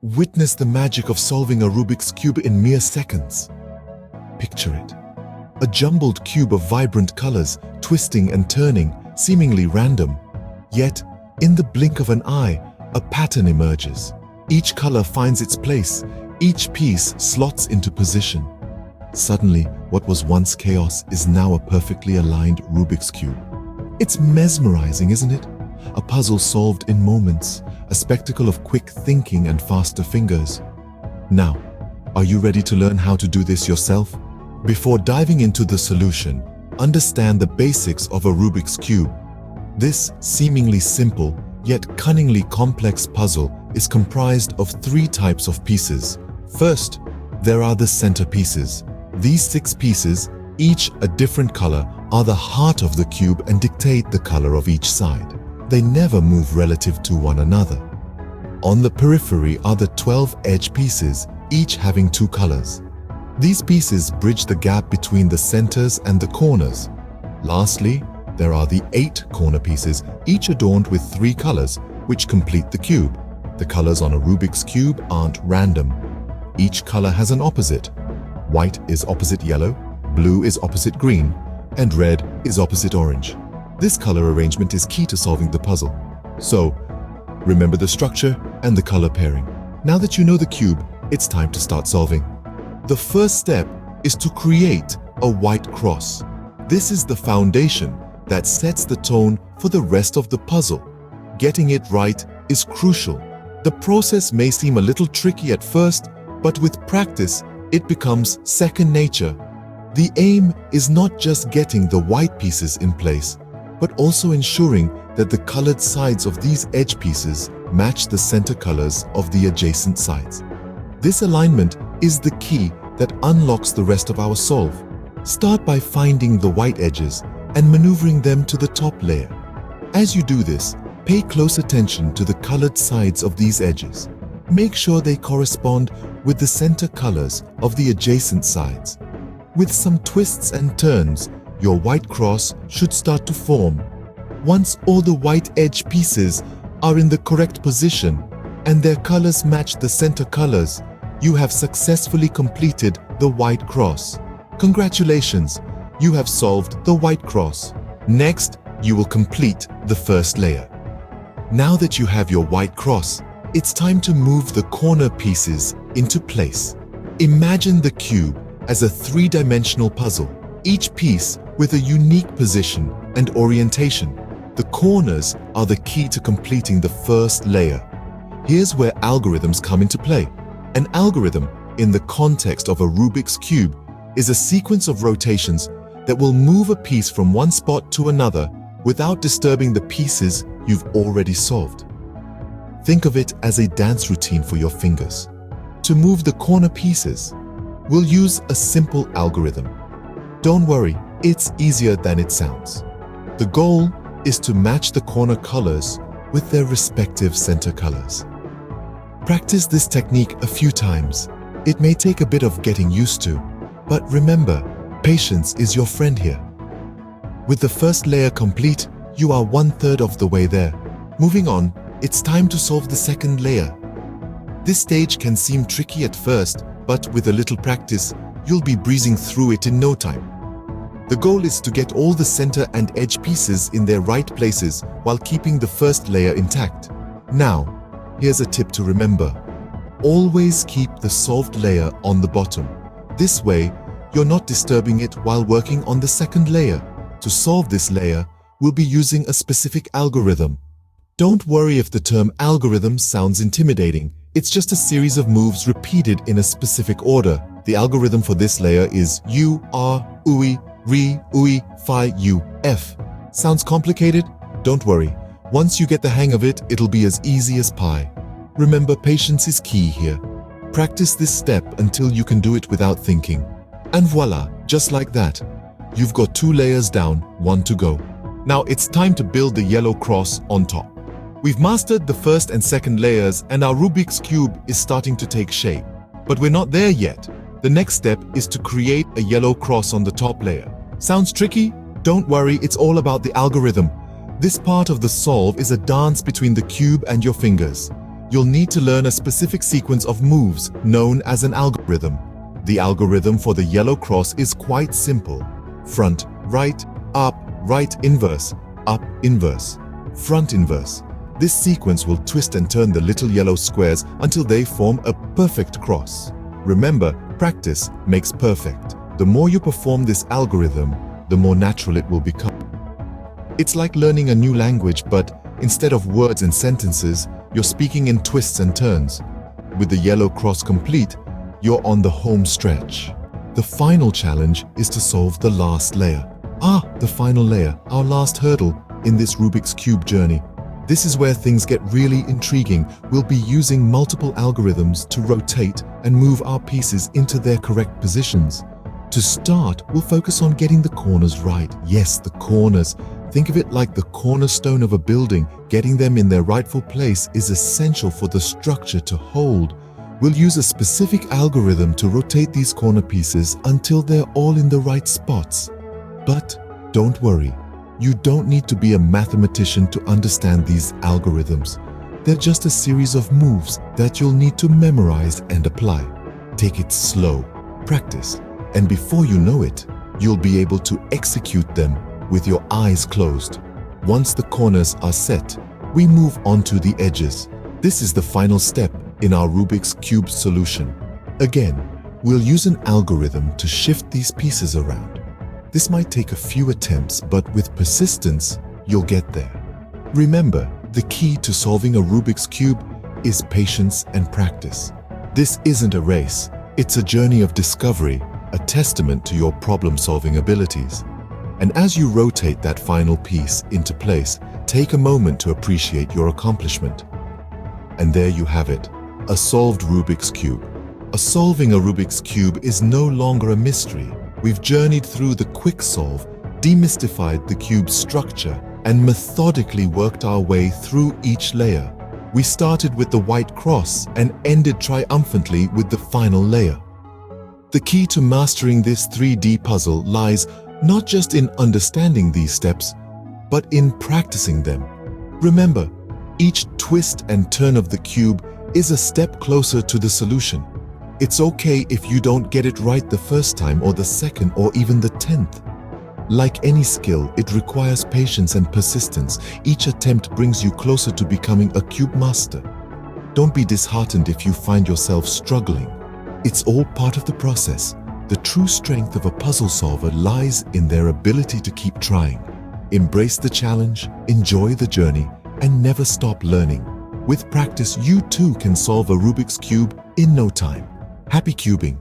Witness the magic of solving a Rubik's Cube in mere seconds. Picture it. A jumbled cube of vibrant colors, twisting and turning, seemingly random. Yet, in the blink of an eye, a pattern emerges. Each color finds its place, each piece slots into position. Suddenly, what was once chaos is now a perfectly aligned Rubik's Cube. It's mesmerizing, isn't it? A puzzle solved in moments, a spectacle of quick thinking and faster fingers. Now, are you ready to learn how to do this yourself? Before diving into the solution, understand the basics of a Rubik's Cube. This seemingly simple, yet cunningly complex puzzle is comprised of 3 types of pieces. First, there are the centerpieces. These 6 pieces, each a different color, are the heart of the cube and dictate the color of each side. They never move relative to one another. On the periphery are the 12 edge pieces, each having 2 colors. These pieces bridge the gap between the centers and the corners. Lastly, there are the 8 corner pieces, each adorned with 3 colors, which complete the cube. The colors on a Rubik's Cube aren't random. Each color has an opposite. White is opposite yellow, blue is opposite green, and red is opposite orange. This color arrangement is key to solving the puzzle. So, remember the structure and the color pairing. Now that you know the cube, it's time to start solving. The first step is to create a white cross. This is the foundation that sets the tone for the rest of the puzzle. Getting it right is crucial. The process may seem a little tricky at first, but with practice, it becomes second nature. The aim is not just getting the white pieces in place, but also ensuring that the colored sides of these edge pieces match the center colors of the adjacent sides. This alignment is the key that unlocks the rest of our solve. Start by finding the white edges and maneuvering them to the top layer. As you do this, pay close attention to the colored sides of these edges. Make sure they correspond with the center colors of the adjacent sides. With some twists and turns, your white cross should start to form. Once all the white edge pieces are in the correct position and their colors match the center colors, you have successfully completed the white cross. Congratulations, you have solved the white cross. Next, you will complete the first layer. Now that you have your white cross, it's time to move the corner pieces into place. Imagine the cube as a 3-dimensional puzzle, each piece with a unique position and orientation. The corners are the key to completing the first layer. Here's where algorithms come into play. An algorithm, in the context of a Rubik's Cube, is a sequence of rotations that will move a piece from one spot to another without disturbing the pieces you've already solved. Think of it as a dance routine for your fingers. To move the corner pieces, we'll use a simple algorithm. Don't worry, it's easier than it sounds. The goal is to match the corner colors with their respective center colors. Practice this technique a few times. It may take a bit of getting used to, but remember, patience is your friend here. With the first layer complete, you are 1/3 of the way there. Moving on, it's time to solve the second layer. This stage can seem tricky at first, but with a little practice, you'll be breezing through it in no time. The goal is to get all the center and edge pieces in their right places while keeping the first layer intact. Now, here's a tip to remember. Always keep the solved layer on the bottom. This way, you're not disturbing it while working on the second layer. To solve this layer, we'll be using a specific algorithm. Don't worry if the term algorithm sounds intimidating. It's just a series of moves repeated in a specific order. The algorithm for this layer is U, R, UI, Re, UI, Phi, U, F. Sounds complicated? Don't worry. Once you get the hang of it, it'll be as easy as pie. Remember, patience is key here. Practice this step until you can do it without thinking. And voila, just like that. You've got 2 layers down, 1 to go. Now it's time to build the yellow cross on top. We've mastered the first and second layers and our Rubik's Cube is starting to take shape. But we're not there yet. The next step is to create a yellow cross on the top layer. Sounds tricky? Don't worry, it's all about the algorithm. This part of the solve is a dance between the cube and your fingers. you'll need to learn a specific sequence of moves known as an algorithm. The algorithm for the yellow cross is quite simple. Front, right, inverse, up, inverse, front, inverse. This sequence will twist and turn the little yellow squares until they form a perfect cross. Remember, practice makes perfect. The more you perform this algorithm, the more natural it will become. It's like learning a new language, but instead of words and sentences, you're speaking in twists and turns. With the yellow cross complete, you're on the home stretch. The final challenge is to solve the last layer. The final layer, our last hurdle in this Rubik's Cube journey. This is where things get really intriguing. We'll be using multiple algorithms to rotate and move our pieces into their correct positions. To start, we'll focus on getting the corners right. Yes, the corners. Think of it like the cornerstone of a building. Getting them in their rightful place is essential for the structure to hold. We'll use a specific algorithm to rotate these corner pieces until they're all in the right spots. But don't worry, you don't need to be a mathematician to understand these algorithms. They're just a series of moves that you'll need to memorize and apply. Take it slow, practice, and before you know it, you'll be able to execute them with your eyes closed. Once the corners are set, we move on to the edges. This is the final step in our Rubik's Cube solution. Again, we'll use an algorithm to shift these pieces around. This might take a few attempts, but with persistence, you'll get there. Remember, the key to solving a Rubik's Cube is patience and practice. This isn't a race, it's a journey of discovery, a testament to your problem-solving abilities. And as you rotate that final piece into place, take a moment to appreciate your accomplishment. And there you have it, a solved Rubik's Cube. Solving a Rubik's Cube is no longer a mystery. We've journeyed through the quick solve, demystified the cube's structure, and methodically worked our way through each layer. We started with the white cross and ended triumphantly with the final layer. The key to mastering this 3D puzzle lies not just in understanding these steps, but in practicing them. Remember, each twist and turn of the cube is a step closer to the solution. It's okay if you don't get it right the first time or the second or even the 10th. Like any skill, it requires patience and persistence. Each attempt brings you closer to becoming a cube master. Don't be disheartened if you find yourself struggling. It's all part of the process. The true strength of a puzzle solver lies in their ability to keep trying. Embrace the challenge, enjoy the journey, and never stop learning. With practice, you too can solve a Rubik's Cube in no time. Happy cubing!